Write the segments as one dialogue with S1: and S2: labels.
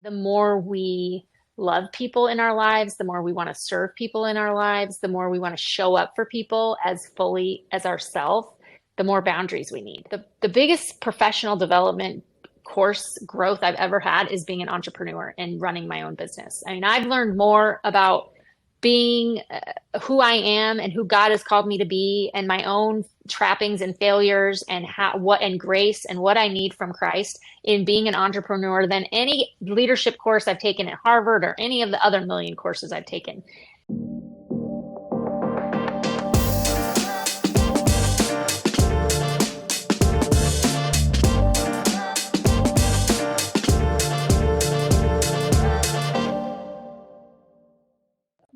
S1: The more we love people in our lives, the more we want to serve people in our lives, the more we want to show up for people as fully as ourselves, the more boundaries we need. The biggest professional development course growth I've ever had is being an entrepreneur and running my own business. I mean, I've learned more about being who I am and who God has called me to be, and my own trappings and failures, and what and grace and what I need from Christ in being an entrepreneur than any leadership course I've taken at Harvard or any of the other million courses I've taken.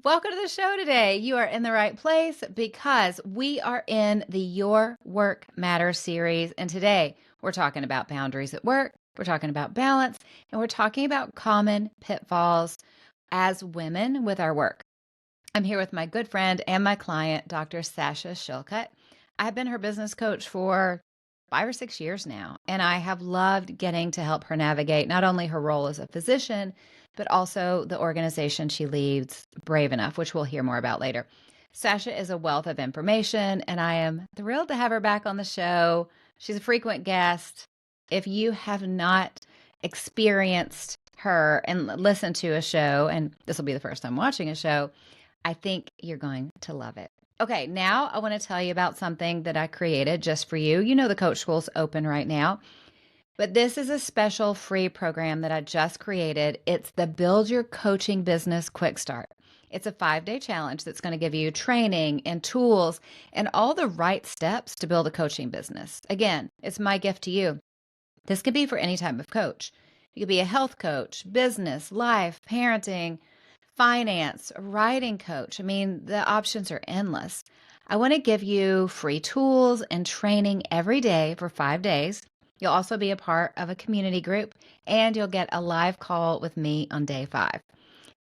S2: Welcome to the show today. You are in the right place because we are in the Your Work Matters series. And today we're talking about boundaries at work, we're talking about balance, and we're talking about common pitfalls as women with our work. I'm here with my good friend and my client, Dr. Sasha Shilcutt. I've been her business coach for 5 or 6 years now, and I have loved getting to help her navigate not only her role as a physician, but also the organization she leads, Brave Enough, which we'll hear more about later. Sasha is a wealth of information, and I am thrilled to have her back on the show. She's a frequent guest. If you have not experienced her and listened to a show, and this will be the first time watching a show, I think you're going to love it. Okay, now I want to tell you about something that I created just for you. You know the Coach School's open right now. But this is a special free program that I just created. It's the Build Your Coaching Business Quick Start. It's a 5-day challenge that's going to give you training and tools and all the right steps to build a coaching business. Again, it's my gift to you. This could be for any type of coach. You could be a health coach, business, life, parenting, finance, writing coach. I mean, the options are endless. I want to give you free tools and training every day for 5 days. You'll also be a part of a community group, and you'll get a live call with me on day 5.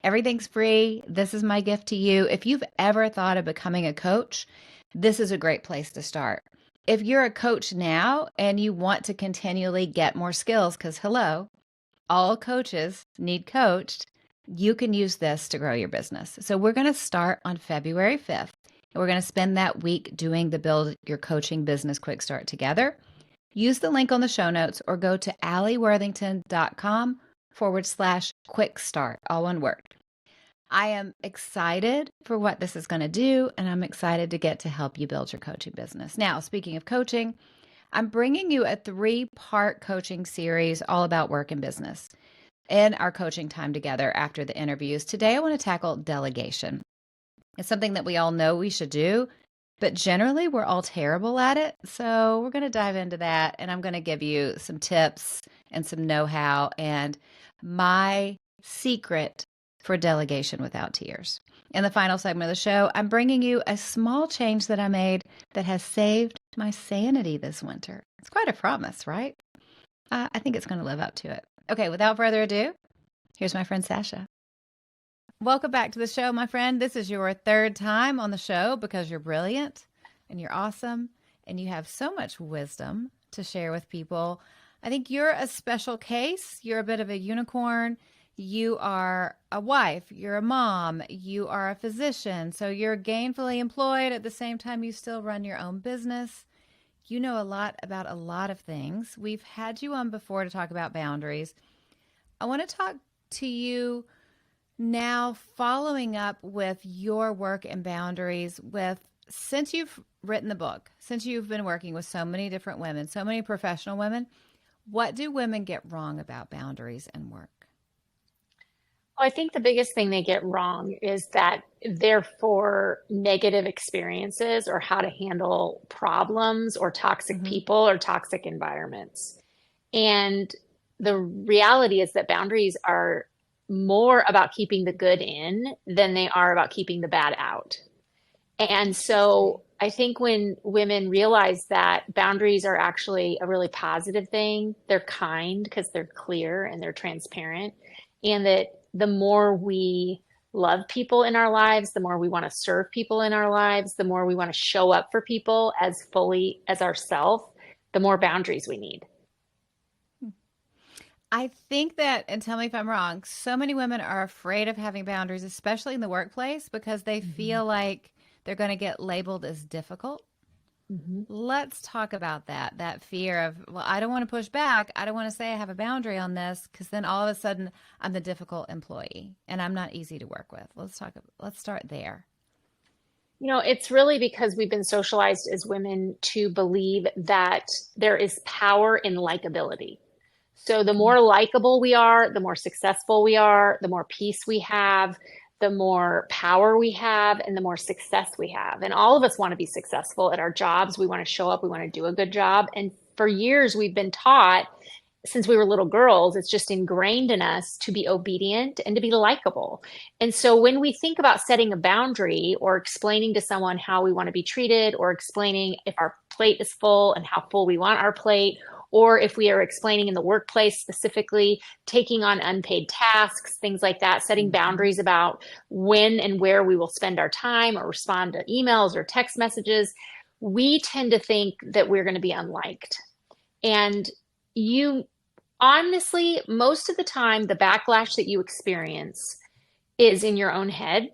S2: Everything's free. This is my gift to you. If you've ever thought of becoming a coach, this is a great place to start. If you're a coach now and you want to continually get more skills, because hello, all coaches need coached, you can use this to grow your business. So we're going to start on February 5th, and we're going to spend that week doing the Build Your Coaching Business Quick Start together. Use the link on the show notes or go to allieworthington.com/quick start, all one word. I am excited for what this is going to do, and I'm excited to get to help you build your coaching business. Now, speaking of coaching, I'm bringing you a 3-part coaching series all about work and business in our coaching time together after the interviews. Today, I want to tackle delegation. It's something that we all know we should do, but generally we're all terrible at it. So we're going to dive into that, and I'm going to give you some tips and some know-how and my secret for delegation without tears. In the final segment of the show, I'm bringing you a small change that I made that has saved my sanity this winter. It's quite a promise, right? I think it's going to live up to it. Okay, without further ado, here's my friend Sasha. Welcome back to the show, my friend. This is your 3rd time on the show because you're brilliant and you're awesome and you have so much wisdom to share with people. I think you're a special case. You're a bit of a unicorn. You are a wife, you're a mom, you are a physician, so you're gainfully employed at the same time you still run your own business. You know a lot about a lot of things. We've had you on before to talk about boundaries. I want to talk to you now, following up with your work and boundaries since you've written the book, since you've been working with so many different women, so many professional women, what do women get wrong about boundaries and work?
S1: I think the biggest thing they get wrong is that they're for negative experiences or how to handle problems or toxic people or toxic environments. And the reality is that boundaries are more about keeping the good in than they are about keeping the bad out. And so I think when women realize that boundaries are actually a really positive thing, they're kind because they're clear and they're transparent, and that the more we love people in our lives, the more we want to serve people in our lives, the more we want to show up for people as fully as ourselves, the more boundaries we need.
S2: I think that, and tell me if I'm wrong, so many women are afraid of having boundaries, especially in the workplace, because they
S1: Mhm.
S2: feel like they're going to get labeled as difficult.
S1: Mhm.
S2: Let's talk about that fear of, well, I don't want to push back. I don't want to say I have a boundary on this because then all of a sudden I'm the difficult employee and I'm not easy to work with. Let's start there.
S1: It's really because we've been socialized as women to believe that there is power in likability. So the more likable we are, the more successful we are, the more peace we have, the more power we have, and the more success we have. And all of us want to be successful at our jobs. We want to show up, we want to do a good job. And for years, we've been taught since we were little girls, it's just ingrained in us to be obedient and to be likable. And so when we think about setting a boundary or explaining to someone how we want to be treated, or explaining if our plate is full and how full we want our plate, or if we are explaining in the workplace specifically, taking on unpaid tasks, things like that, setting
S2: Mm-hmm.
S1: boundaries about when and where we will spend our time or respond to emails or text messages, we tend to think that we're going to be unliked. And you honestly, most of the time, the backlash that you experience is in your own head,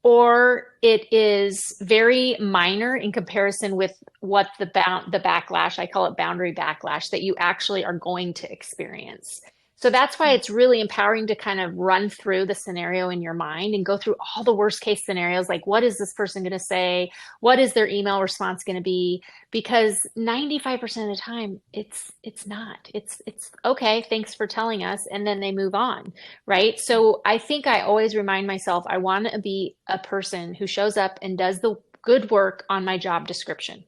S1: or it is very minor in comparison with what the backlash, I call it boundary backlash, that you actually are going to experience. So that's why it's really empowering to kind of run through the scenario in your mind and go through all the worst case scenarios, like what is this person going to say? What is their email response going to be? Because 95% of the time it's not. It's okay, thanks for telling us, and then they move on, right? So I think I always remind myself I want to be a person who shows up and does the good work on my job description.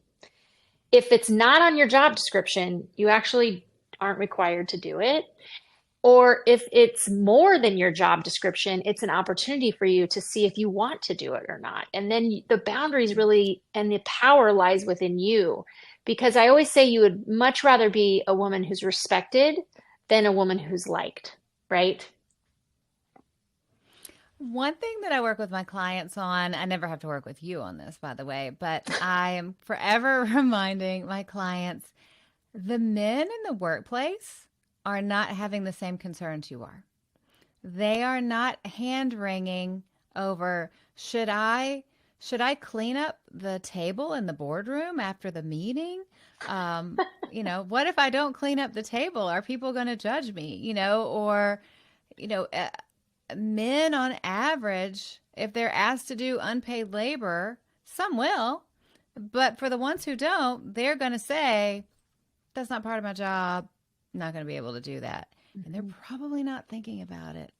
S1: If it's not on your job description, you actually aren't required to do it. Or if it's more than your job description, it's an opportunity for you to see if you want to do it or not. And then the boundaries really and the power lies within you. Because I always say you would much rather be a woman who's respected than a woman who's liked, right?
S2: One thing that I work with my clients on, I never have to work with you on this, by the way, but I am forever reminding my clients the men in the workplace are not having the same concerns you are. They are not hand wringing over should I clean up the table in the boardroom after the meeting? Um, what if I don't clean up the table? Are people going to judge me? Or you know, uh, men on average, if they're asked to do unpaid labor, some will, but for the ones who don't, they're going to say, that's not part of my job. I'm not going to be able to do that. And they're
S1: Mhm,
S2: probably not thinking about it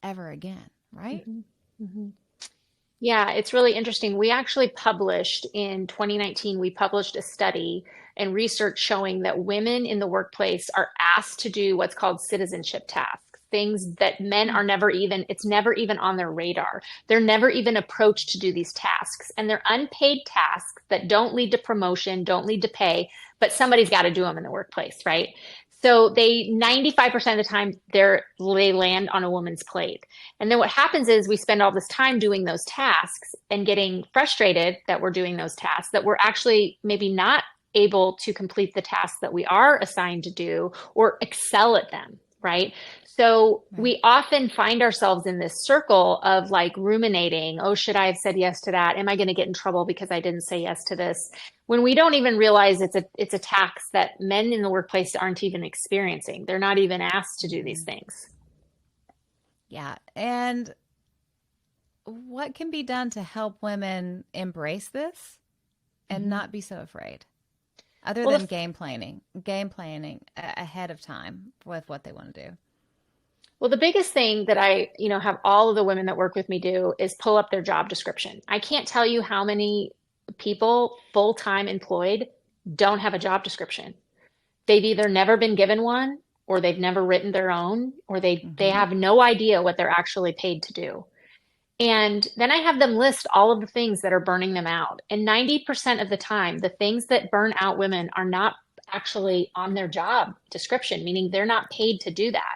S2: ever again, right?
S1: mhm, mhm. Yeah, it's really interesting. We actually published in 2019, we published a study and research showing that women in the workplace are asked to do what's called citizenship tasks, things that men
S2: Hmm.
S1: are never even, it's never even on their radar. They're never even approached to do these tasks. And they're unpaid tasks that don't lead to promotion, don't lead to pay, but somebody's got to do them in the workplace, right? So they 95% of the time they land on a woman's plate. And then what happens is we spend all this time doing those tasks and getting frustrated that we're doing those tasks, that we're actually maybe not able to complete the tasks that we are assigned to do or excel at them, right? So
S2: Right.
S1: we often find ourselves in this circle of like ruminating, oh, should I have said yes to that? Am I going to get in trouble because I didn't say yes to this? When we don't even realize it's a tax that men in the workplace aren't even experiencing. They're not even asked to do these
S2: Mhm.
S1: things.
S2: Yeah. And what can be done to help women embrace this and
S1: Mm-hmm.
S2: not be so afraid? Other
S1: Well,
S2: than game planning ahead of time with what they want to do.
S1: the biggest thing that I have all of the women that work with me do is pull up their job description. I can't tell you how many people full-time employed don't have a job description. They've either never been given one or they've never written their own or they
S2: Hmm.
S1: have no idea what they're actually paid to do. And then I have them list all of the things that are burning them out. And 90% of the time, the things that burn out women are not actually on their job description, meaning they're not paid to do that.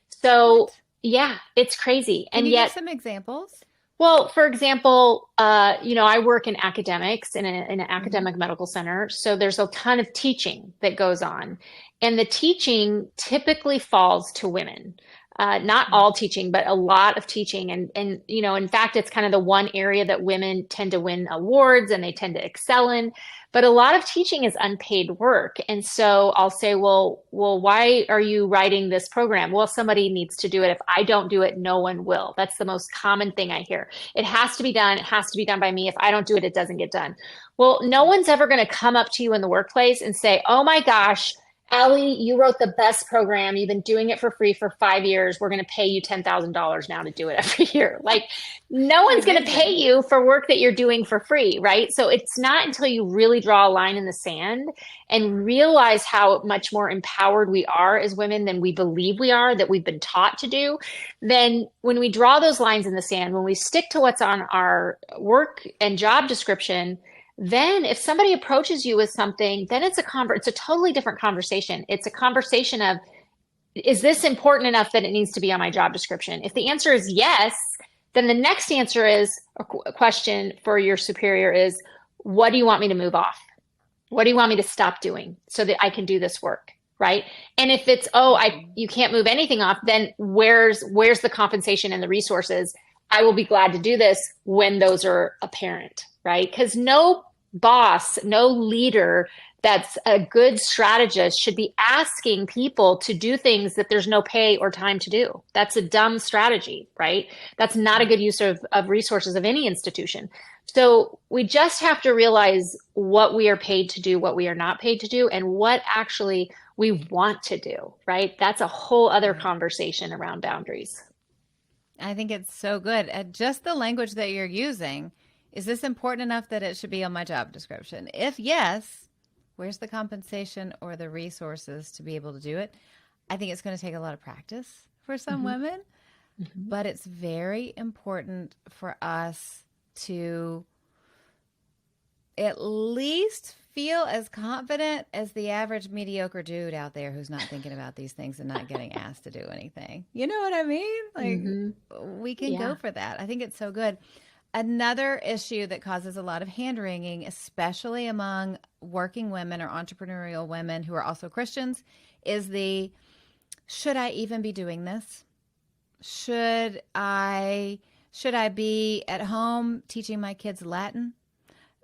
S1: So,
S2: What?
S1: yeah, it's crazy.
S2: Can
S1: And
S2: you give
S1: yet,
S2: some examples?
S1: Well, for example, I work in academics in an
S2: Hmm.
S1: academic medical center. So there's a ton of teaching that goes on. And the teaching typically falls to women. Not all teaching, but a lot of teaching. In fact, it's kind of the one area that women tend to win awards and they tend to excel in. But a lot of teaching is unpaid work. And so I'll say, well, why are you writing this program? Well, somebody needs to do it. If I don't do it, no one will. That's the most common thing I hear. It has to be done. It has to be done by me. If I don't do it, it doesn't get done. Well, no one's ever going to come up to you in the workplace and say, oh my gosh, Allie, you wrote the best program. You've been doing it for free for 5 years. We're going to pay you $10,000 now to do it every year. Like, no
S2: That'd be
S1: one's going to pay
S2: amazing.
S1: you for work that you're doing for free, right? So it's not until you really draw a line in the sand and realize how much more empowered we are as women than we believe we are, that we've been taught to do, then when we draw those lines in the sand, when we stick to what's on our work and job description, then if somebody approaches you with something, then it's a totally different conversation. It's a conversation of, is this important enough that it needs to be on my job description? If the answer is yes, then the next answer is a question for your superior is, what do you want me to move off? What do you want me to stop doing so that I can do this work? Right. And if it's, oh,
S2: Mhm.
S1: you can't move anything off, then where's the compensation and the resources? I will be glad to do this when those are apparent, right? Because no boss, no leader that's a good strategist should be asking people to do things that there's no pay or time to do. That's a dumb strategy, right? That's not a good use of resources of any institution. So we just have to realize what we are paid to do, what we are not paid to do, and what actually we want to do, right? That's a whole other
S2: Right.
S1: conversation around boundaries.
S2: I think it's so good. Just the language that you're using, is this important enough that it should be on my job description? If yes, where's the compensation or the resources to be able to do it? I think it's going to take a lot of practice for some
S1: Mm-hmm.
S2: women,
S1: Mm-hmm.
S2: but it's very important for us to at least feel as confident as the average mediocre dude out there who's not thinking about these things and not getting asked to do anything. You know what I mean? Like,
S1: Mm-hmm.
S2: we can go
S1: Yeah.
S2: for that. I think it's so good. Another issue that causes a lot of hand wringing, especially among working women or entrepreneurial women who are also Christians, is the, should I even be doing this? Should I be at home teaching my kids Latin?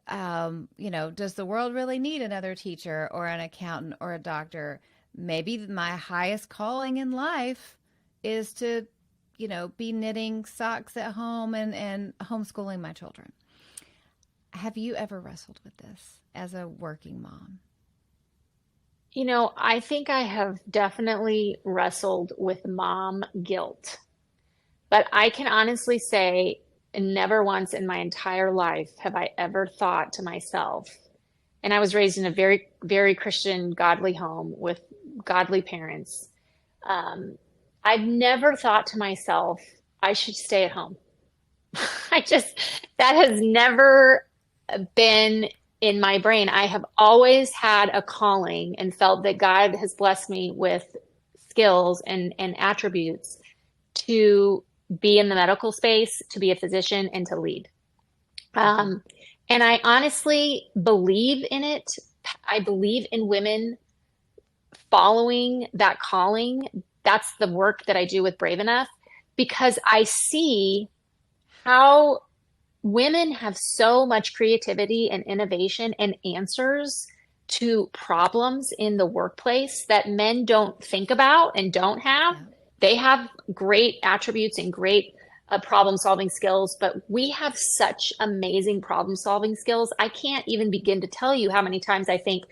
S2: Does the world really need another teacher or an accountant or a doctor? Maybe my highest calling in life is to, be knitting socks at home and homeschooling my children. Have you ever wrestled with this as a working mom?
S1: I think I have definitely wrestled with mom guilt, but I can honestly say never once in my entire life have I ever thought to myself, and I was raised in a very, very Christian, godly home with godly parents. Um, I've never thought to myself, I should stay at home. I just, that has never been in my brain. I have always had a calling and felt that God has blessed me with skills and attributes to be in the medical space, to be a physician, and to lead.
S2: Hmm.
S1: Um, and I honestly believe in it. I believe in women following that calling. That's the work that I do with Brave Enough because I see how women have so much creativity and innovation and answers to problems in the workplace that men don't think about and don't have.
S2: Yeah.
S1: They have great attributes and great problem solving skills, but we have such amazing problem solving skills. I can't even begin to tell you how many times I think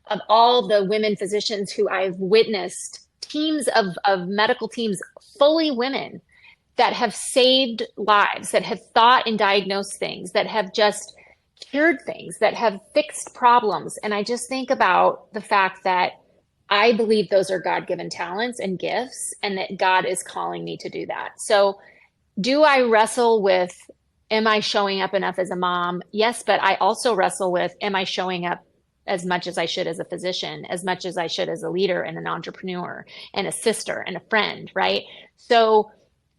S1: of all the women physicians who I've witnessed, teams of medical teams, fully women that have saved lives, that have thought and diagnosed things, that have just cured things, that have fixed problems. And I just think about the fact that I believe those are God given talents and gifts, and that God is calling me to do that. So, do I wrestle with, am I showing up enough as a mom? Yes, but I also wrestle with, am I showing up as much as I should as a physician, as much as I should as a leader and an entrepreneur and a sister and a friend, right? So,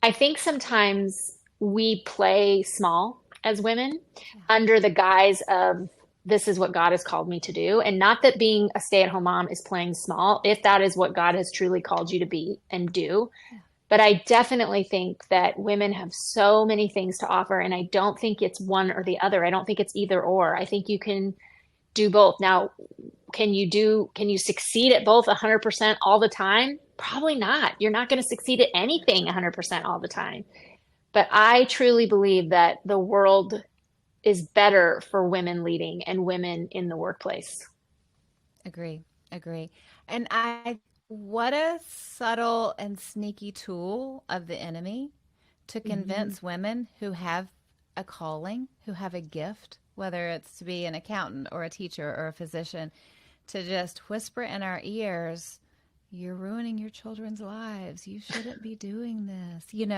S1: I think sometimes we play small as women
S2: Yeah.
S1: under the guise of this is what God has called me to do. And not that being a stay-at-home mom is playing small, if that is what God has truly called you to be and do.
S2: Yeah.
S1: But I definitely think that women have so many things to offer, and I don't think it's one or the other. I don't think it's either or. I think you can do both. Now, can you succeed at both 100% all the time? Probably not. You're not going to succeed at anything 100% all the time. But I truly believe that the world is better for women leading and women in the workplace.
S2: Agree. Agree. And what a subtle and sneaky tool of the enemy to
S1: Mm-hmm.
S2: convince women who have a calling, who have a gift, whether it's to be an accountant or a teacher or a physician, to just whisper in our ears, you're ruining your children's lives. You shouldn't be doing this. I mean,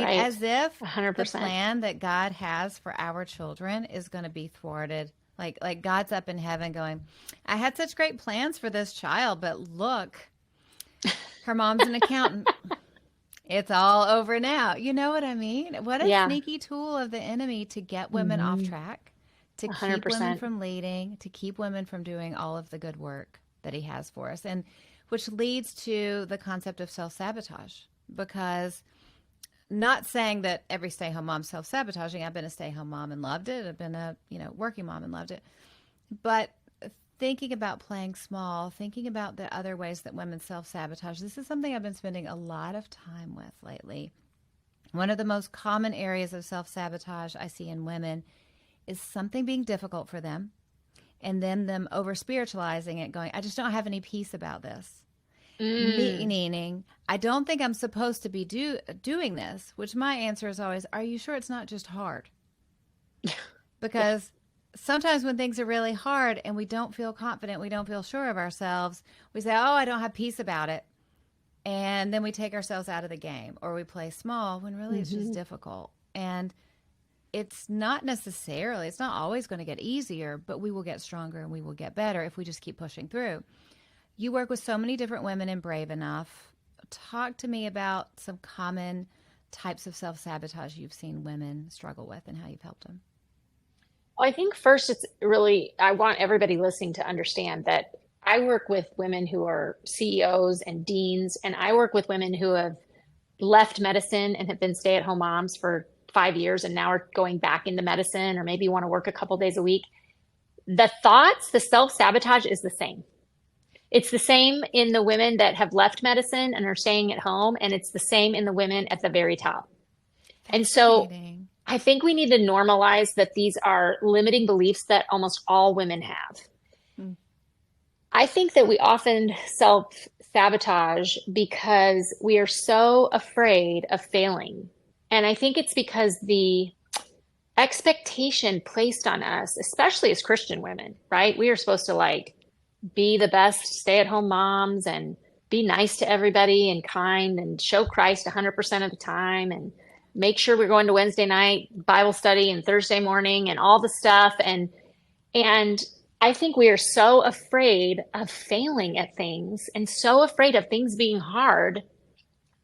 S1: Right.
S2: as if the
S1: 100%.
S2: plan that God has for our children is going to be thwarted. Like God's up in heaven going, I had such great plans for this child, but look, her mom's an accountant. It's all over now. You know what I mean? What a
S1: Yeah.
S2: sneaky tool of the enemy to get women off
S1: Mm-hmm.
S2: track, to keep women
S1: 100%.
S2: from leading, to keep women from doing all of the good work that he has for us. And which leads to the concept of self sabotage. Because not saying that every stay home mom's self sabotaging. I've been a stay home mom and loved it. I've been a working mom and loved it. But thinking about playing small, thinking about the other ways that women self sabotage, this is something I've been spending a lot of time with lately. One of the most common areas of self sabotage I see in women is something being difficult for them, and then them over spiritualizing it, going, I just don't have any peace about this.
S1: Mm.
S2: Meaning, I don't think I'm supposed to be doing this, which my answer is always, are you sure it's not just hard?
S1: Yeah.
S2: Because sometimes when things are really hard and we don't feel confident, we don't feel sure of ourselves, we say, oh, I don't have peace about it. And then we take ourselves out of the game, or we play small when really it's just
S1: Mm-hmm.
S2: difficult. And it's not always going to get easier, but we will get stronger and we will get better if we just keep pushing through. You work with so many different women in Brave Enough. Talk to me about some common types of self sabotage you've seen women struggle with and how you've helped them.
S1: Well, I think first it's really, I want everybody listening to understand that I work with women who are CEOs and deans, and I work with women who have left medicine and have been stay-at-home moms for 5 years and now are going back into medicine or maybe want to work a couple days a week. The thoughts, the self-sabotage is the same. It's the same in the women that have left medicine and are staying at home, and it's the same in the women at the very top. And so
S2: Fascinating.
S1: I think we need to normalize that these are limiting beliefs that almost all women have.
S2: Mm.
S1: I think that we often self sabotage because we are so afraid of failing. And I think it's because the expectation placed on us, especially as Christian women, right? We are supposed to like be the best stay at home moms and be nice to everybody and kind and show Christ 100% of the time and make sure we're going to Wednesday night Bible study and Thursday morning and all the stuff. And I think we are so afraid of failing at things and so afraid of things being hard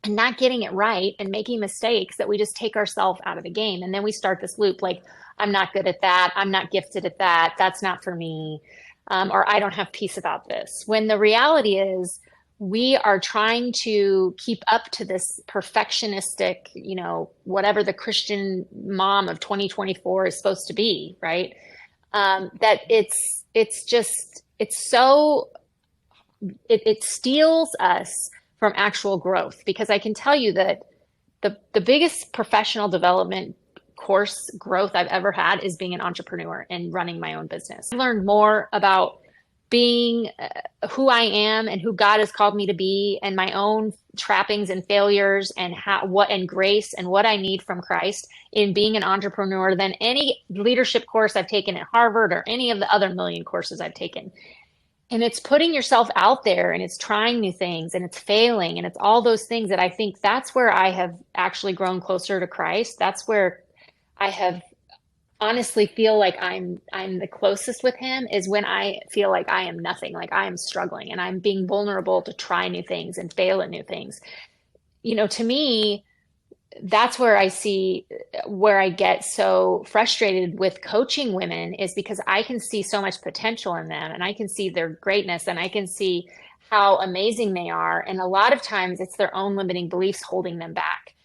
S1: and not getting it right and making mistakes that we just take ourselves out of the game. And then we start this loop like, I'm not good at that. I'm not gifted at that. That's not for me. Or I don't have peace about this. When the reality is, we are trying to keep up to this perfectionistic, whatever the Christian mom of 2024 is supposed to be, right? That it's just, it's so, it steals us from actual growth because I can tell you that the biggest professional development course growth I've ever had is being an entrepreneur and running my own business. I learned more about being who I am and who God has called me to be and my own trappings and failures and what and grace and what I need from Christ in being an entrepreneur than any leadership course I've taken at Harvard or any of the other million courses I've taken. And it's putting yourself out there and it's trying new things and it's failing and it's all those things that I think that's where I have actually grown closer to Christ. That's where I have honestly feel like I'm the closest with him is when I feel like I am nothing, like I am struggling and I'm being vulnerable to try new things and fail at new things. To me, that's where I see where I get so frustrated with coaching women is because I can see so much potential in them and I can see their greatness and I can see how amazing they are. And a lot of times it's their own limiting beliefs holding them back.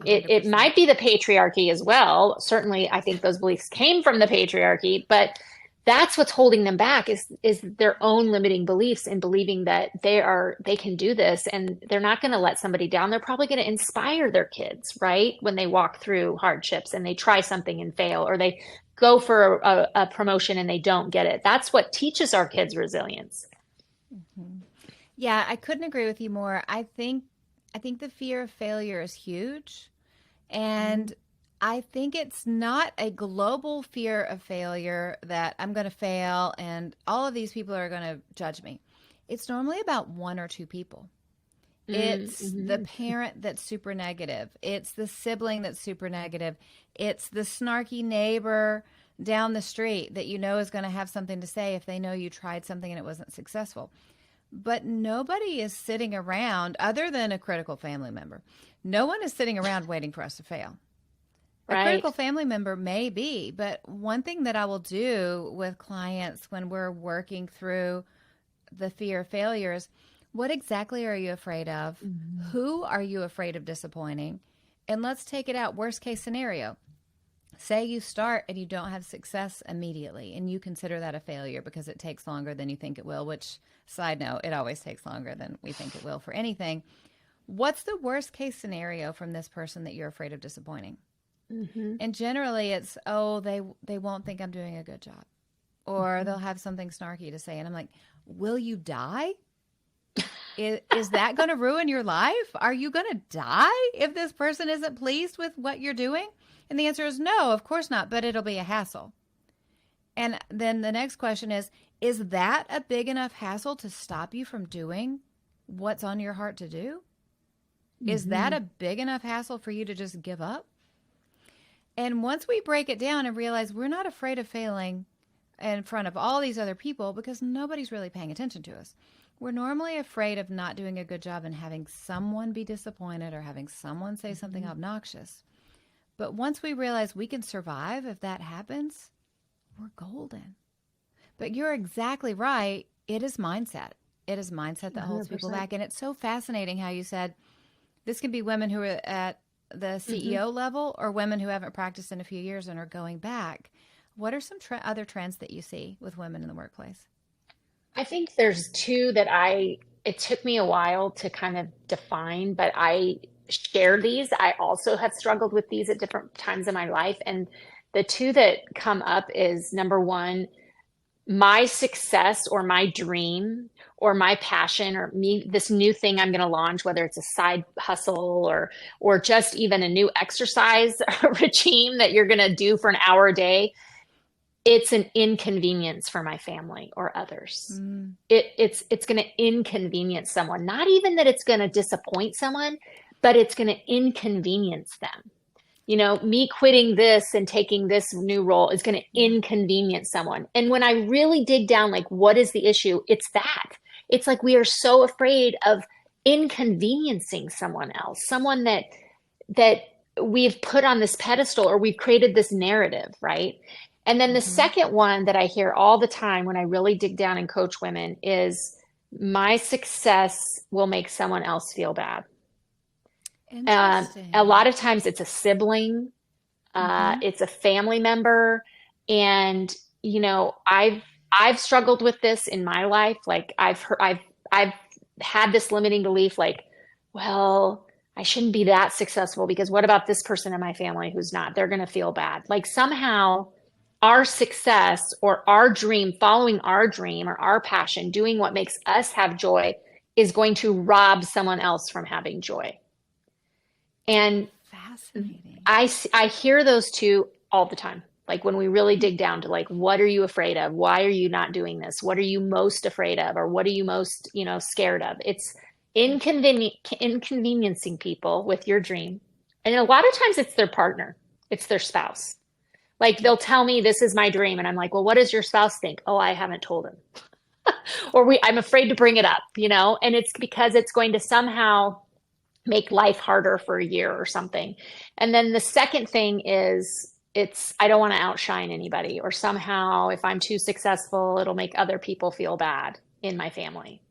S1: It
S2: 100%.
S1: might be the patriarchy as well. Certainly, I think those beliefs came from the patriarchy, but that's what's holding them back is their own limiting beliefs and believing that they can do this and they're not going to let somebody down. They're probably going to inspire their kids, right? When they walk through hardships and they try something and fail, or they go for a promotion and they don't get it. That's what teaches our kids resilience.
S2: Mhm. Yeah, I couldn't agree with you more. I think the fear of failure is huge. And I think it's not a global fear of failure that I'm going to fail and all of these people are going to judge me. It's normally about one or two people. It's the
S1: Mm-hmm.
S2: parent that's super negative. It's the sibling that's super negative. It's the snarky neighbor down the street that you know is going to have something to say if they know you tried something and it wasn't successful. But nobody is sitting around, other than a critical family member. No one is sitting around waiting for us to fail. A
S1: Right.
S2: critical family member may be, but one thing that I will do with clients when we're working through the fear of failure is, what exactly are you afraid of?
S1: Mhm.
S2: Who are you afraid of disappointing? And let's take it out. Worst case scenario. Say you start and you don't have success immediately, and you consider that a failure because it takes longer than you think it will, which, side note, it always takes longer than we think it will for anything. What's the worst case scenario from this person that you're afraid of disappointing?
S1: Mhm.
S2: And generally it's, oh, they won't think I'm doing a good job. Or they'll
S1: Mhm.
S2: have something snarky to say. And I'm like, will you die? Is that going to ruin your life? Are you going to die if this person isn't pleased with what you're doing? And the answer is no, of course not, but it'll be a hassle. And then the next question is that a big enough hassle to stop you from doing what's on your heart to do? Is that
S1: Mhm.
S2: a big enough hassle for you to just give up? And once we break it down and realize we're not afraid of failing in front of all these other people because nobody's really paying attention to us. We're normally afraid of not doing a good job and having someone be disappointed or having someone say something
S1: Mhm.
S2: obnoxious. But once we realize we can survive if that happens, we're golden. But you're exactly right. It is mindset. It is mindset that holds people
S1: 100%.
S2: back. And it's so fascinating how you said this can be women who are at the
S1: Mhm.
S2: CEO level or women who haven't practiced in a few years and are going back. What are some other trends that you see with women in the workplace?
S1: I think there's two that it took me a while to kind of define, but I share these. I also have struggled with these at different times in my life. And the two that come up is number one, my success or my dream or my passion or me, this new thing I'm going to launch, whether it's a side hustle or just even a new exercise regime that you're going to do for an hour a day, it's an inconvenience for my family or others.
S2: Mm,
S1: It's going to inconvenience someone. Not even that it's going to disappoint someone, but it's going to inconvenience them. You know, me quitting this and taking this new role is going to
S2: yeah.
S1: inconvenience someone. And when I really dig down, like, what is the issue? It's that. It's like we are so afraid of inconveniencing someone else, someone that we've put on this pedestal or we've created this narrative, right? And then the
S2: Mm-hmm.
S1: second one that I hear all the time when I really dig down and coach women is my success will make someone else feel bad. A lot
S2: Interesting.
S1: of times it's a sibling,
S2: Mm-hmm.
S1: it's a family member, and you know, I've struggled with this in my life. Like I've had this limiting belief, like, well, I shouldn't be that successful because what about this person in my family who's not? They're going to feel bad. Like somehow our success or our dream, following our dream or our passion, doing what makes us have joy is going to rob someone else from having joy. And
S2: Fascinating.
S1: I hear those two all the time. Like when we really dig down to like, what are you afraid of? Why are you not doing this? What are you most afraid of? Or what are you most, scared of? It's inconveniencing people with your dream. And a lot of times it's their partner. It's their spouse. Like they'll tell me this is my dream. And I'm like, well, what does your spouse think? Oh, I haven't told him. I'm afraid to bring it up, and it's because it's going to somehow make life harder for a year or something. And then the second thing is I don't want to outshine anybody, or somehow if I'm too successful, it'll make other people feel bad in my family.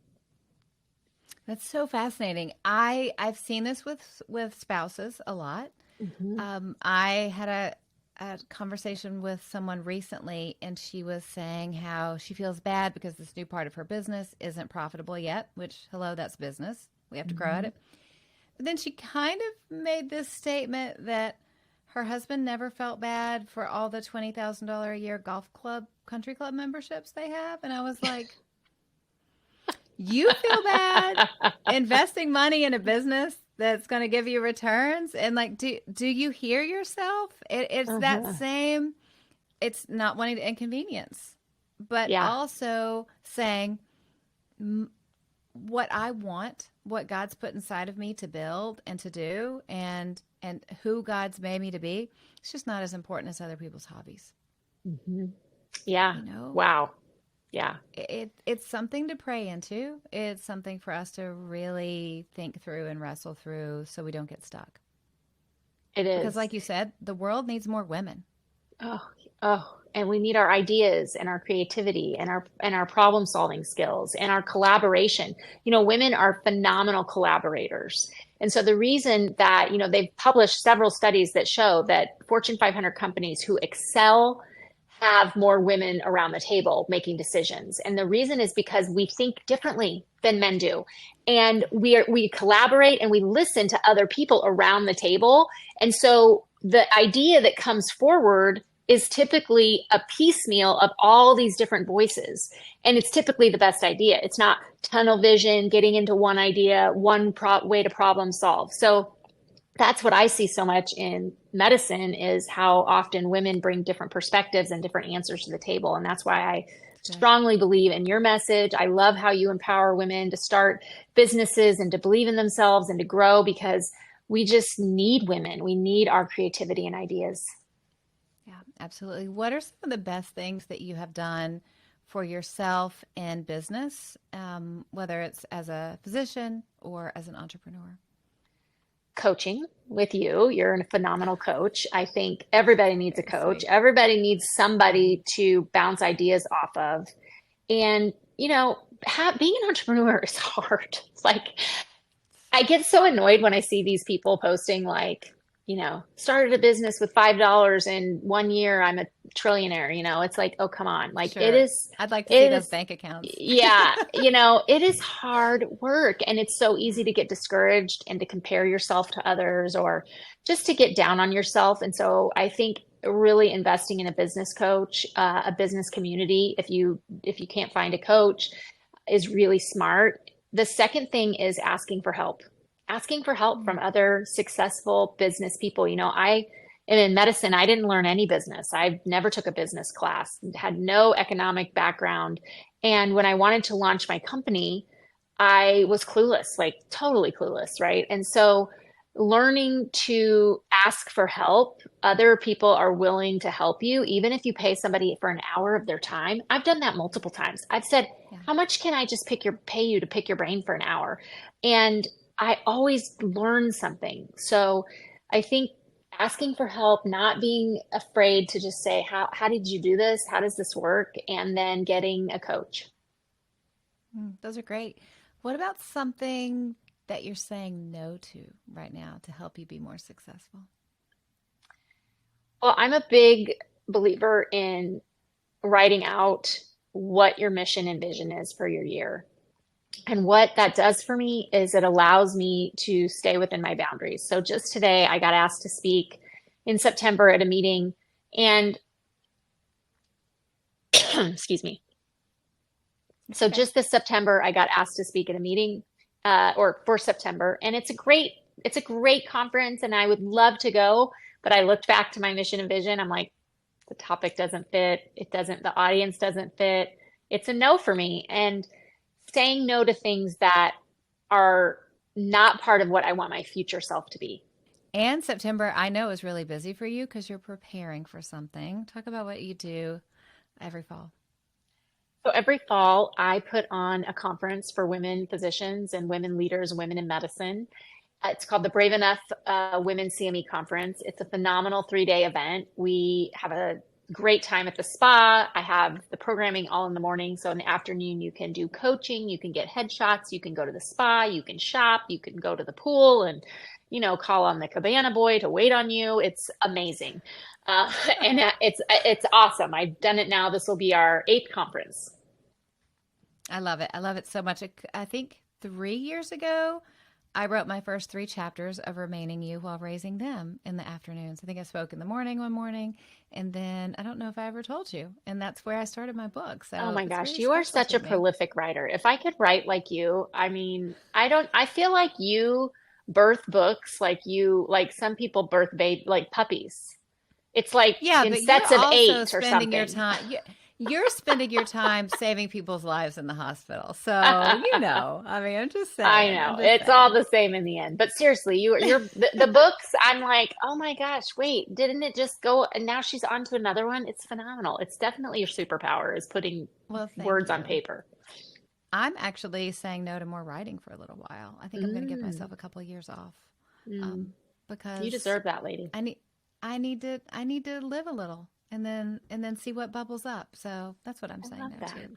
S2: That's so fascinating. I've seen this with spouses a lot.
S1: Hmm.
S2: I had a conversation with someone recently, and she was saying how she feels bad because this new part of her business isn't profitable yet, which, hello, that's business. We have to grow at
S1: Hmm.
S2: it. But then she kind of made this statement that her husband never felt bad for all the $20,000 a year golf club, country club memberships they have. And I was like, you feel bad investing money in a business that's going to give you returns? And like, do you hear yourself? It's that
S1: Uh-huh.
S2: same, it's not wanting to inconvenience, but
S1: Yeah.
S2: also saying, what I want, what God's put inside of me to build and to do, and who God's made me to be, it's just not as important as other people's hobbies.
S1: Hmm. Yeah.
S2: You know,
S1: Wow. Yeah,
S2: it's something to pray into. It's something for us to really think through and wrestle through so we don't get stuck.
S1: it
S2: Because
S1: is.
S2: like you said, the world needs more women.
S1: Oh, oh, and we need our ideas and our creativity and our problem solving skills and our collaboration. Women are phenomenal collaborators. And so the reason that, they've published several studies that show that Fortune 500 companies who excel have more women around the table making decisions. And the reason is because we think differently than men do. And we collaborate and we listen to other people around the table. And so the idea that comes forward is typically a piecemeal of all these different voices. And it's typically the best idea. It's not tunnel vision, getting into one idea, way to problem solve. So that's what I see so much in medicine, is how often women bring different perspectives and different answers to the table. And that's why I
S2: It's good.
S1: strongly believe in your message. I love how you empower women to start businesses and to believe in themselves and to grow, because we just need women. We need our creativity and ideas.
S2: Yeah, absolutely. What are some of the best things that you have done for yourself in business, whether it's as a physician or as an entrepreneur?
S1: Coaching with you. You're a phenomenal coach. I think everybody needs a
S2: Very
S1: coach.
S2: sweet.
S1: Everybody needs somebody to bounce ideas off of. And, being an entrepreneur is hard. Like, I get so annoyed when I see these people posting like, started a business with $5 in 1 year. I'm a trillionaire. It's like, oh, come on. Like
S2: Sure. I'd like to see
S1: it
S2: those
S1: is,
S2: bank accounts.
S1: yeah, it is hard work, and it's so easy to get discouraged and to compare yourself to others, or just to get down on yourself. And so I think really investing in a business coach, a business community, if you can't find a coach, is really smart. The second thing is asking for help from other successful business people. I am in medicine. I didn't learn any business. I never took a business class, had no economic background. And when I wanted to launch my company, I was clueless, like totally clueless, right? And so learning to ask for help, other people are willing to help you, even if you pay somebody for an hour of their time. I've done that multiple times. I've said,
S2: Yeah.
S1: how much can I just pay you to pick your brain for an hour? And I always learn something. So I think asking for help, not being afraid to just say, how did you do this? How does this work? And then getting a coach.
S2: Those are great. What about something that you're saying no to right now to help you be more successful?
S1: Well, I'm a big believer in writing out what your mission and vision is for your year. And what that does for me is it allows me to stay within my boundaries. So just today, I got asked to speak in September at a meeting, and excuse me.
S2: It's
S1: So
S2: okay.
S1: just this September, I got asked to speak at a meeting, or for September, and it's a great conference, and I would love to go. But I looked back to my mission and vision. I'm like, the topic doesn't fit. The audience doesn't fit. It's a no for me. And saying no to things that are not part of what I want my future self to be.
S2: And September, I know, is really busy for you because you're preparing for something. Talk about what you do every fall.
S1: So every fall, I put on a conference for women physicians and women leaders, women in medicine. It's called the Brave Enough Women's CME Conference. It's a phenomenal 3-day event. We have a great time at the spa. I have the programming all in the morning. So in the afternoon, you can do coaching, you can get headshots, you can go to the spa, you can shop, you can go to the pool and, call on the cabana boy to wait on you. It's amazing. Uh, and it's awesome. I've done it now. This will be our eighth conference.
S2: I love it. I love it so much. I think 3 years ago, I wrote my first three chapters of Remaining You while raising them in the afternoons. I think I spoke in the morning one morning, and then I don't know if I ever told you, and that's where I started my book.
S1: Oh
S2: So
S1: my
S2: it's
S1: gosh,
S2: really
S1: you are
S2: special
S1: such
S2: to
S1: a
S2: me.
S1: prolific writer. If I could write like you, I mean, I feel like you birth books like like some people birth like puppies. It's like
S2: Yeah,
S1: in
S2: but you're
S1: sets of
S2: also
S1: eight or
S2: spending your
S1: something.
S2: time. You're spending your time saving people's lives in the hospital. So I mean, I'm just
S1: I
S2: saying. I'm
S1: know.
S2: just
S1: It's all
S2: saying.
S1: the same in the end. But seriously, the books, I'm like, oh my gosh, wait, didn't it just go and now she's on to another one? It's phenomenal. It's definitely your superpower is putting
S2: Well, thank
S1: words on
S2: you.
S1: paper.
S2: I'm actually saying no to more writing for a little while. I think I'm going to give
S1: Mm,
S2: myself a couple of years off,
S1: mm. You
S2: because
S1: deserve that, lady.
S2: I need I need to live a little and then see what bubbles up. So that's what I'm
S1: I
S2: saying
S1: love
S2: no
S1: that.
S2: to.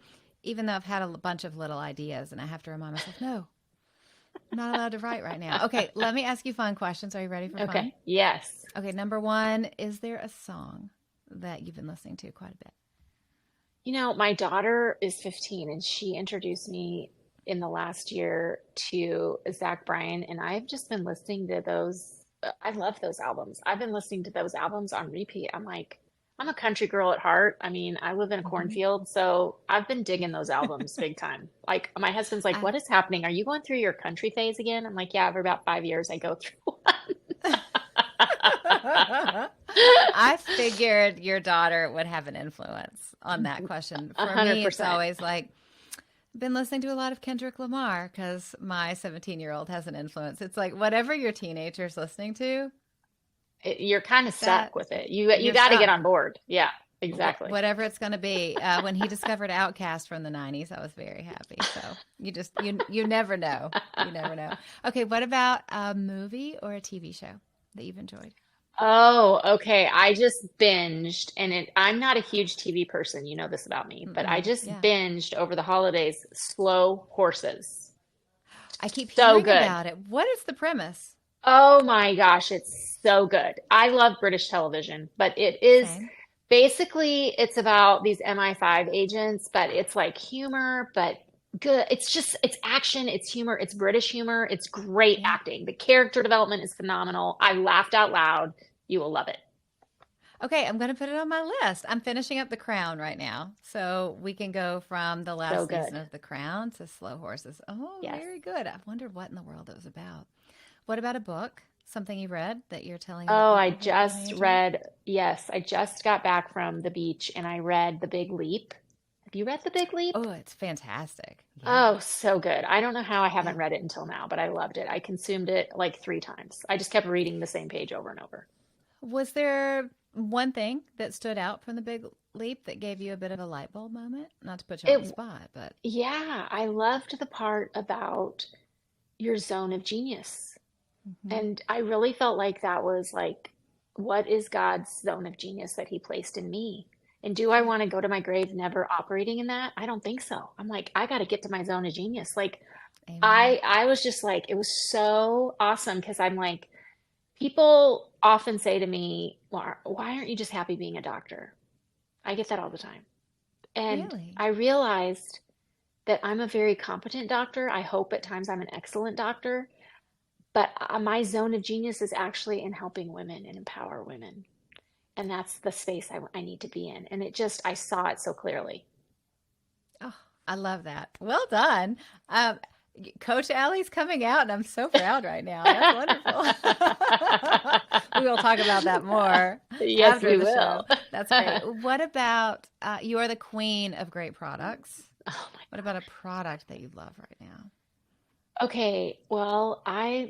S2: Even though I've had a bunch of little ideas and I have to remind myself, no, I'm not allowed to write right now. Okay, let me ask you fun questions. Are you ready for fun?
S1: Okay. Yes.
S2: Okay, number one, is there a song that you've been listening to quite a bit?
S1: My daughter is 15 and she introduced me in the last year to Zach Bryan, and I've just been listening to those. I love those albums. I've been listening to those albums on repeat. I'm like, I'm a country girl at heart. I mean, I live in a
S2: Hmm.
S1: cornfield, so I've been digging those albums big time. Like, my husband's like,
S2: I
S1: what is happening? Are you going through your country phase again? I'm like, yeah, for about 5 years I go through
S2: I figured your daughter would have an influence on that question.
S1: a
S2: For
S1: hundred
S2: me, it's
S1: percent.
S2: always like, been listening to a lot of Kendrick Lamar because my 17-year-old has an influence. It's like whatever your teenager's listening to,
S1: You're kind of
S2: that
S1: stuck with it. You
S2: you're
S1: got to get
S2: stuck.
S1: on board. Yeah, exactly.
S2: Whatever it's going to be. When he discovered Outkast from the '90s, I was very happy. So you never know. You never know. Okay, what about a movie or a TV show that you've enjoyed?
S1: Oh, okay. I just binged, and I'm not a huge TV person. You know this about me, but I
S2: Mm-mm.
S1: just
S2: Yeah.
S1: binged over the holidays Slow Horses.
S2: I keep
S1: So
S2: hearing
S1: good.
S2: about it. What is the premise?
S1: Oh my gosh, it's so good. I love British television, but it is
S2: Same.
S1: basically it's about these MI5 agents, but it's like humor, but good. It's action, it's humor, it's British humor, it's great
S2: Yeah.
S1: acting. The character development is phenomenal. I laughed out loud. You will love it.
S2: Okay, I'm going to put it on my list. I'm finishing up The Crown right now. So we can go from the
S1: So
S2: last season
S1: good.
S2: of The Crown to Slow Horses. Oh,
S1: Yes.
S2: very good. I wondered what in the world it was about. What about a book? Something you read that you're telling other
S1: Oh, I
S2: people that you really
S1: just
S2: enjoyed?
S1: read, yes, I just got back from the beach and I read The Big Leap. Have you read The Big Leap?
S2: Oh, it's fantastic. Yeah.
S1: Oh, so good. I don't know how I haven't
S2: Yeah.
S1: read it until now, but I loved it. I consumed it like 3 times. I just kept reading the same page over and over.
S2: Was there one thing that stood out from the big leap that gave you a bit of a light bulb moment? Not to put you on the
S1: It,
S2: spot, but
S1: yeah, I loved the part about your zone of genius.
S2: mhm.
S1: And I really felt like that was like, what is God's zone of genius that He placed in me? And do I
S2: Yeah.
S1: want to go to my grave never operating in that? I don't think so. I'm like, I got to get to my zone of genius. Like,
S2: Amen.
S1: I was just like, it was so awesome because I'm like, people often say to me, why aren't you just happy being a doctor? I get that all the time. And
S2: Really?
S1: I realized that I'm a very competent doctor. I hope at times I'm an excellent doctor, but my zone of genius is actually in helping women and empower women. And that's the space I need to be in. And I saw it so clearly.
S2: Oh, I love that. Well done. Um, Coach Allie's coming out, and I'm so proud right now. That's wonderful. We will talk about that more
S1: Yes,
S2: after
S1: we
S2: the show.
S1: will.
S2: That's great. What about you are the queen of great products?
S1: Oh my
S2: What about a
S1: gosh.
S2: product that you love right now?
S1: Okay, well,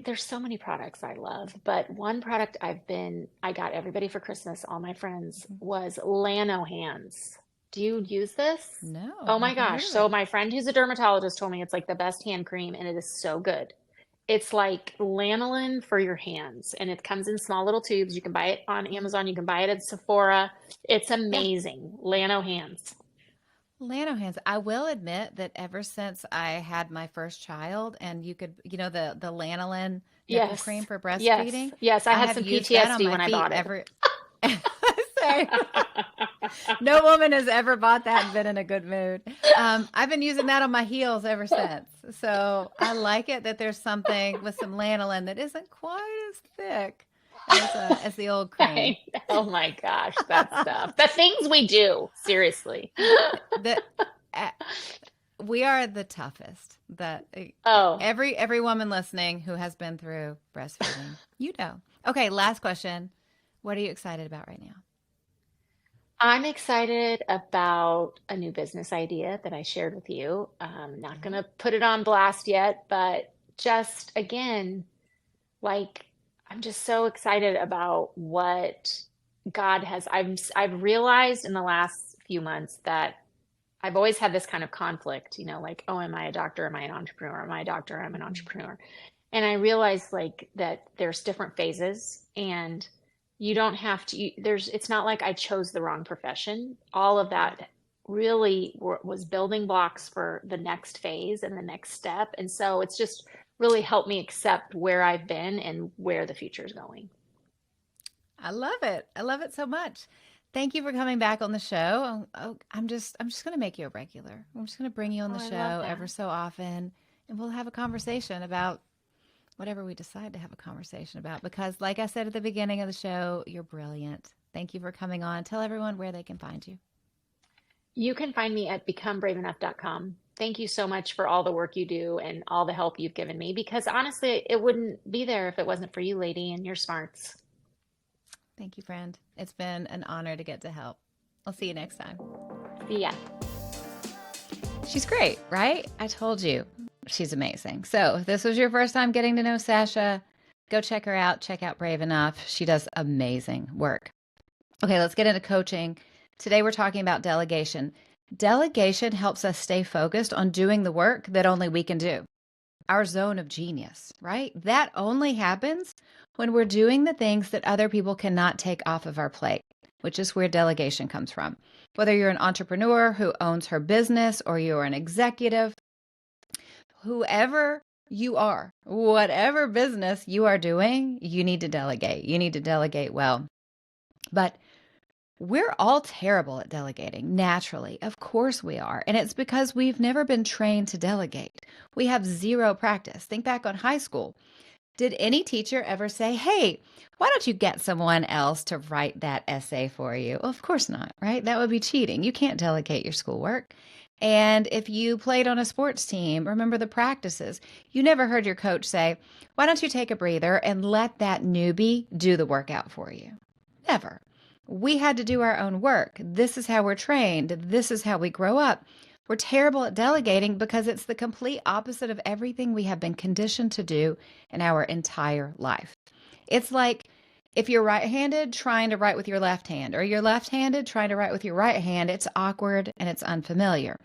S1: there's so many products I love, but one product I got everybody for Christmas, all my friends,
S2: Mhm.
S1: was Lano hands. Do you use this?
S2: No,
S1: Oh my
S2: never
S1: gosh.
S2: heard of
S1: So
S2: it.
S1: my friend who's a dermatologist told me it's like the best hand cream and it is so good. It's like lanolin for your hands, and it comes in small little tubes. You can buy it on
S2: Mhm.
S1: Amazon. You can buy it at Sephora. It's
S2: Yeah.
S1: amazing. Lano hands.
S2: Lano hands. I will admit that ever since I had my first child, and you could, the lanolin nipple cream
S1: Yes.
S2: for
S1: Yes.
S2: breastfeeding,
S1: Yes. I
S2: I
S1: had
S2: have
S1: some
S2: used that on
S1: PTSD
S2: my
S1: when I
S2: feet
S1: bought it.
S2: every. Same. No woman has ever bought that and been in a good mood. I've been using that on my heels ever since. So I like it that there's something with some lanolin that isn't quite as thick as the old cream.
S1: Oh my gosh, that stuff. The things we do, seriously.
S2: The uh, we are the toughest.
S1: Oh,
S2: Every woman listening who has been through breastfeeding, you know. Okay, last question. What are you excited about right now?
S1: I'm excited about a new business idea that I shared with you. Not
S2: Yeah.
S1: gonna put it on blast yet, but just again, like I'm just so excited about what God has. I've realized in the last few months that I've always had this kind of conflict, like, oh, am I a doctor? Am I an entrepreneur? Am I a doctor? I'm an
S2: Mhm.
S1: entrepreneur. And I realized like that there's different phases and you don't have to, it's not like I chose the wrong profession. All of
S2: Right.
S1: that really was building blocks for the next phase and the next step. And so it's just really helped me accept where I've been and where the future is going.
S2: I love it. I love it so much. Thank you for coming back on the show. I'm just going to make you a regular. I'm just going to bring you on
S1: Oh,
S2: the
S1: I love
S2: show
S1: that.
S2: ever so often, and we'll have a conversation about whatever we decide to have a conversation about. Because, like I said at the beginning of the show, you're brilliant. Thank you for coming on. Tell everyone where they can find you.
S1: You can find me at becomebraveenough.com. Thank you so much for all the work you do and all the help you've given me because honestly, it wouldn't be there if it wasn't for you, lady, and your smarts.
S2: Thank you, friend. It's been an honor to get to help. I'll see you next time.
S1: See ya.
S2: She's great, right? I told you she's amazing. So, if this was your first time getting to know Sasha, go check her out. Check out Brave Enough. She does amazing work. Okay, let's get into coaching. Today, we're talking about delegation. Delegation helps us stay focused on doing the work that only we can do. Our zone of genius, right? That only happens when we're doing the things that other people cannot take off of our plate, which is where delegation comes from. Whether you're an entrepreneur who owns her business or you're an executive, whoever you are, whatever business you are doing, you need to delegate. You need to delegate well. But we're all terrible at delegating naturally. Of course we are. And it's because we've never been trained to delegate. We have zero practice. Think back on high school. Did any teacher ever say, hey, why don't you get someone else to write that essay for you? Well, of course not, right? That would be cheating. You can't delegate your schoolwork. And if you played on a sports team, remember the practices. You never heard your coach say, why don't you take a breather and let that newbie do the workout for you? Never. We had to do our own work. This is how we're trained. This is how we grow up. We're terrible at delegating because it's the complete opposite of everything we have been conditioned to do in our entire life. It's like if you're right handed trying to write with your left hand, or you're left handed trying to write with your right hand, it's awkward and it's unfamiliar.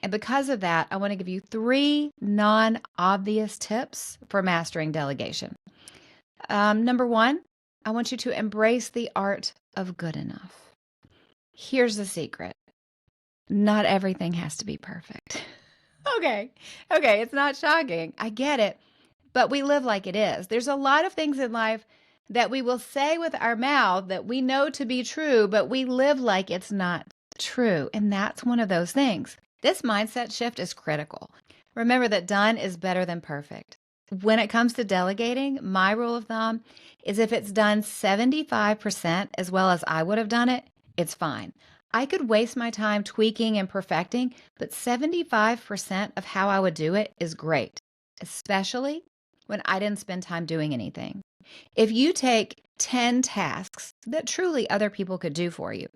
S2: And because of that, I want to give you 3 non obvious tips for mastering delegation. Number 1, I want you to embrace the art of good enough. Here's the secret: not everything has to be perfect. Okay. Okay. It's not shocking. I get it. But we live like it is. There's a lot of things in life that we will say with our mouth that we know to be true, but we live like it's not true. And that's one of those things. This mindset shift is critical. Remember that done is better than perfect. When it comes to delegating, my rule of thumb is if it's done 75% as well as I would have done it, it's fine. I could waste my time tweaking and perfecting, but 75% of how I would do it is great, especially when I didn't spend time doing anything. If you take 10 tasks that truly other people could do for you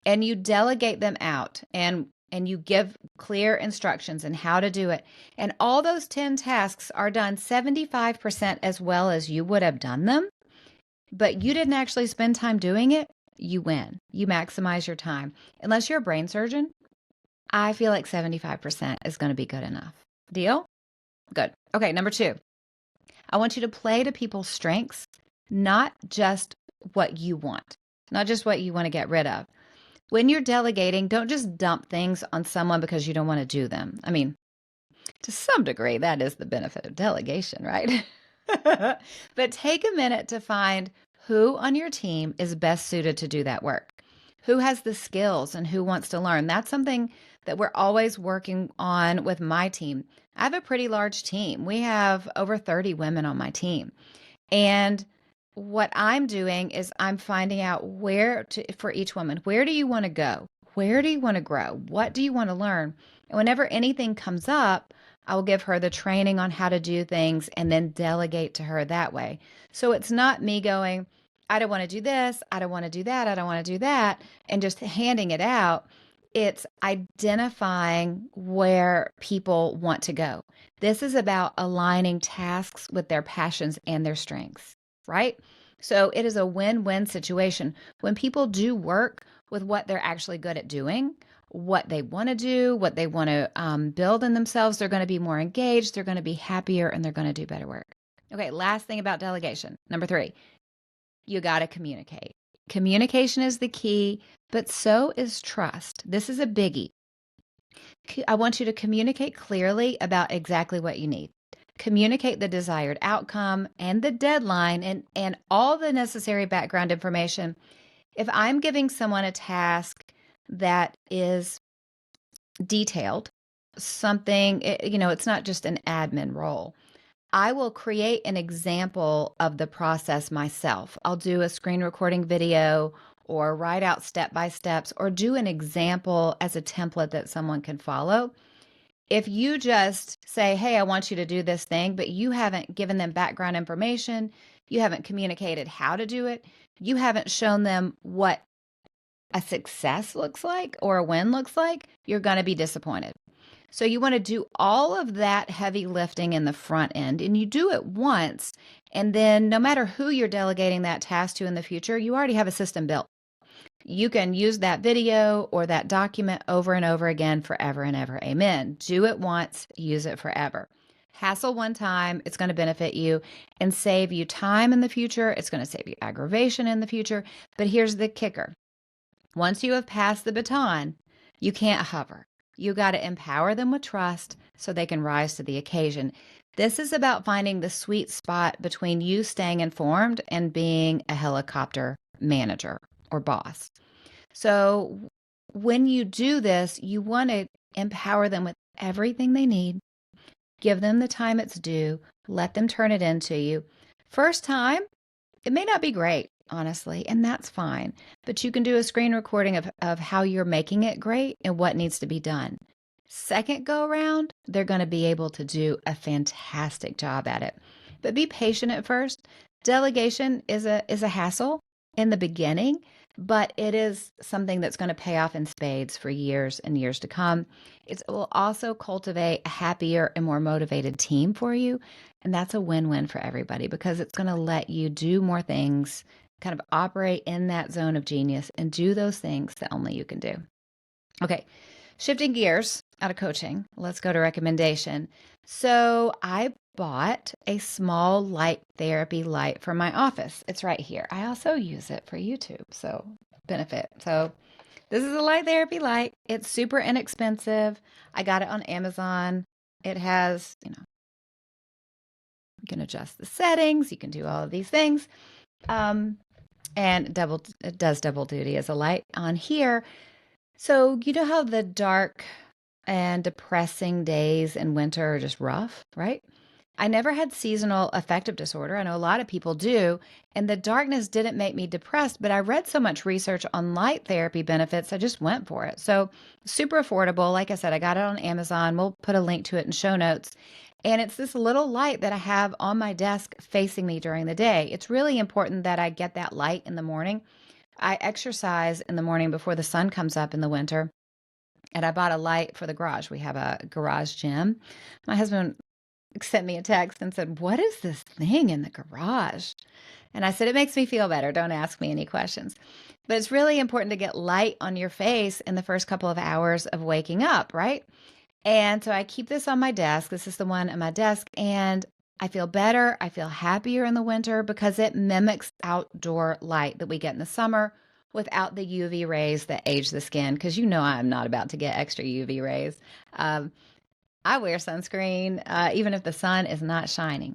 S2: and you delegate them out and you give clear instructions on how to do it, and all those 10 tasks are done 75% as well as you would have done them, but you didn't actually spend time doing it, you win. You maximize your time. Unless you're a brain surgeon, I feel like 75% is going to be good enough. Deal? Good. Okay, number 2. I want you to play to people's strengths, not just what you want, not just what you want to get rid of. When you're delegating, don't just dump things on someone because you don't want to do them. I mean, to some degree, that is the benefit of delegation, right? But take a minute to find who on your team is best suited to do that work, who has the skills and who wants to learn. That's something that we're always working on with my team. I have a pretty large team. We have over 30 women on my team. And what I'm doing is I'm finding out for each woman, where do you want to go? Where do you want to grow? What do you want to learn? And whenever anything comes up, I will give her the training on how to do things and then delegate to her that way. So it's not me going, I don't want to do this, I don't want to do that, I don't want to do that, and just handing it out. It's identifying where people want to go. This is about aligning tasks with their passions and their strengths, right? So it is a win-win situation. When people do work with what they're actually good at doing, what they want to do, what they want to build in themselves, they're going to be more engaged, they're going to be happier, and they're going to do better work. Okay, last thing about delegation. Number 3, you got to communicate. Communication is the key, but so is trust. This is a biggie. I want you to communicate clearly about exactly what you need. Communicate the desired outcome and the deadline and all the necessary background information. If I'm giving someone a task that is detailed, something, it's not just an admin role. I will create an example of the process myself. I'll do a screen recording video or write out step by steps or do an example as a template that someone can follow. If you just say, hey, I want you to do this thing, but you haven't given them background information, you haven't communicated how to do it, you haven't shown them what a success looks like or a win looks like, you're going to be disappointed. So you want to do all of that heavy lifting in the front end, and you do it once, and then no matter who you're delegating that task to in the future, you already have a system built. You can use that video or that document over and over again forever and ever. Amen. Do it once, use it forever. Hassle one time, it's going to benefit you and save you time in the future. It's going to save you aggravation in the future. But here's the kicker. Once you have passed the baton, you can't hover. You got to empower them with trust so they can rise to the occasion. This is about finding the sweet spot between you staying informed and being a helicopter manager or boss. So when you do this, you want to empower them with everything they need, give them the time it's due, let them turn it into you. First time, it may not be great, honestly, and that's fine. But you can do a screen recording of how you're making it great and what needs to be done. Second go around, they're going to be able to do a fantastic job at it. But be patient at first. Delegation is a hassle in the beginning, but it is something that's going to pay off in spades for years and years to come. It will also cultivate a happier and more motivated team for you. And that's a win-win for everybody because it's going to let you do more things, kind of operate in that zone of genius and do those things that only you can do. Okay, shifting gears out of coaching, let's go to recommendation. So I bought a small light therapy light for my office. It's right here. I also use it for YouTube, so benefit. So this is a light therapy light. It's super inexpensive. I got it on Amazon. It has, you can adjust the settings. You can do all of these things. And it does double duty as a light on here. So you know how the dark and depressing days in winter are just rough, right? I never had seasonal affective disorder. I know a lot of people do. And the darkness didn't make me depressed, but I read so much research on light therapy benefits, I just went for it. So super affordable. Like I said, I got it on Amazon. We'll put a link to it in show notes. And it's this little light that I have on my desk facing me during the day. It's really important that I get that light in the morning. I exercise in the morning before the sun comes up in the winter. And I bought a light for the garage. We have a garage gym. My husband sent me a text and said, what is this thing in the garage? And I said, it makes me feel better. Don't ask me any questions. But it's really important to get light on your face in the first couple of hours of waking up, right? And so I keep this on my desk. This is the one at my desk. And I feel better. I feel happier in the winter because it mimics outdoor light that we get in the summer without the UV rays that age the skin. Because I'm not about to get extra UV rays. Um, I wear sunscreen even if the sun is not shining.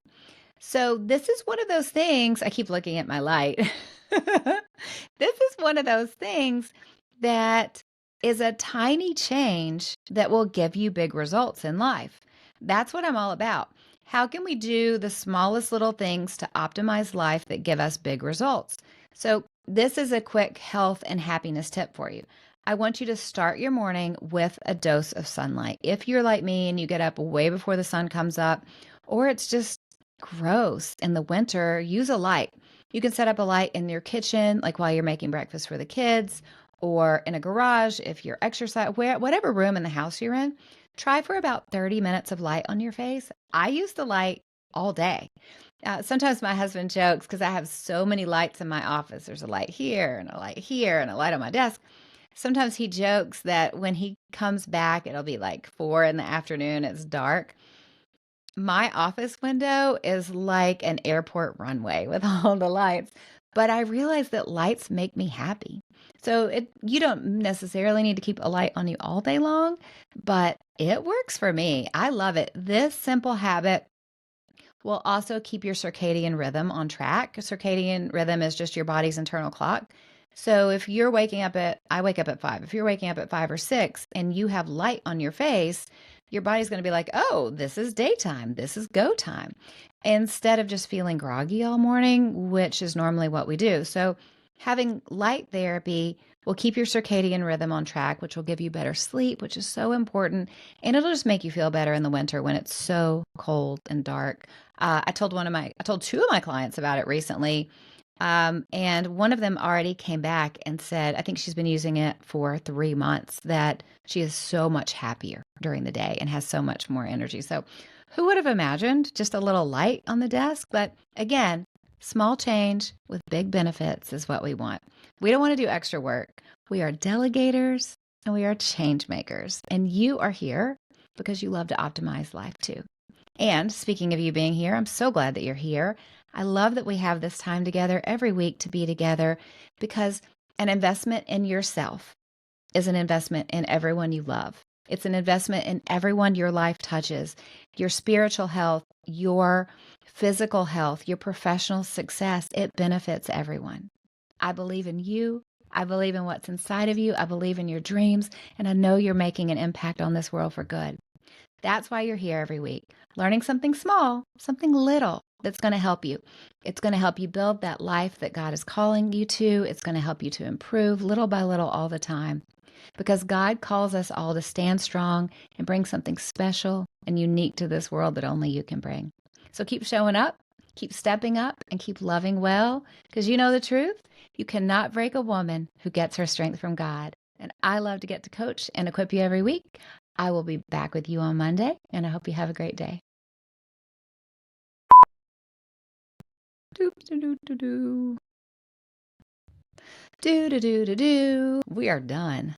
S2: So, this is one of those things. I keep looking at my light. This is one of those things that is a tiny change that will give you big results in life. That's what I'm all about. How can we do the smallest little things to optimize life that give us big results? So, this is a quick health and happiness tip for you. I want you to start your morning with a dose of sunlight. If you're like me and you get up way before the sun comes up, or it's just gross in the winter, use a light. You can set up a light in your kitchen, like while you're making breakfast for the kids, or in a garage if you're exercise, whatever room in the house you're in. Try for about 30 minutes of light on your face. I use the light all day. Sometimes my husband jokes because I have so many lights in my office. There's a light here and a light here and a light on my desk. Sometimes he jokes that when he comes back, it'll be like 4 in the afternoon. It's dark. My office window is like an airport runway with all the lights, but I realize that lights make me happy. So you don't necessarily need to keep a light on you all day long, but it works for me. I love it. This simple habit will also keep your circadian rhythm on track. Circadian rhythm is just your body's internal clock. So if you're I wake up at 5. If you're waking up at 5 or 6 and you have light on your face, your body's going to be like, oh, this is daytime. This is go time. Instead of just feeling groggy all morning, which is normally what we do. So having light therapy will keep your circadian rhythm on track, which will give you better sleep, which is so important. And it'll just make you feel better in the winter when it's so cold and dark. I told two of my clients about it recently. And one of them already came back and said, I think she's been using it for 3 months, that she is so much happier during the day and has so much more energy. So, who would have imagined just a little light on the desk? But again, small change with big benefits is what we want. We don't want to do extra work. We are delegators and we are change makers. And you are here because you love to optimize life too. And speaking of you being here, I'm so glad that you're here. I love that we have this time together every week to be together because an investment in yourself is an investment in everyone you love. It's an investment in everyone your life touches, your spiritual health, your physical health, your professional success. It benefits everyone. I believe in you. I believe in what's inside of you. I believe in your dreams. And I know you're making an impact on this world for good. That's why you're here every week, learning something small, something little that's going to help you. It's going to help you build that life that God is calling you to. It's going to help you to improve little by little all the time because God calls us all to stand strong and bring something special and unique to this world that only you can bring. So keep showing up, keep stepping up, and keep loving well because you know the truth. You cannot break a woman who gets her strength from God. And I love to get to coach and equip you every week. I will be back with you on Monday, and I hope you have a great day. Do do do do do. We are done.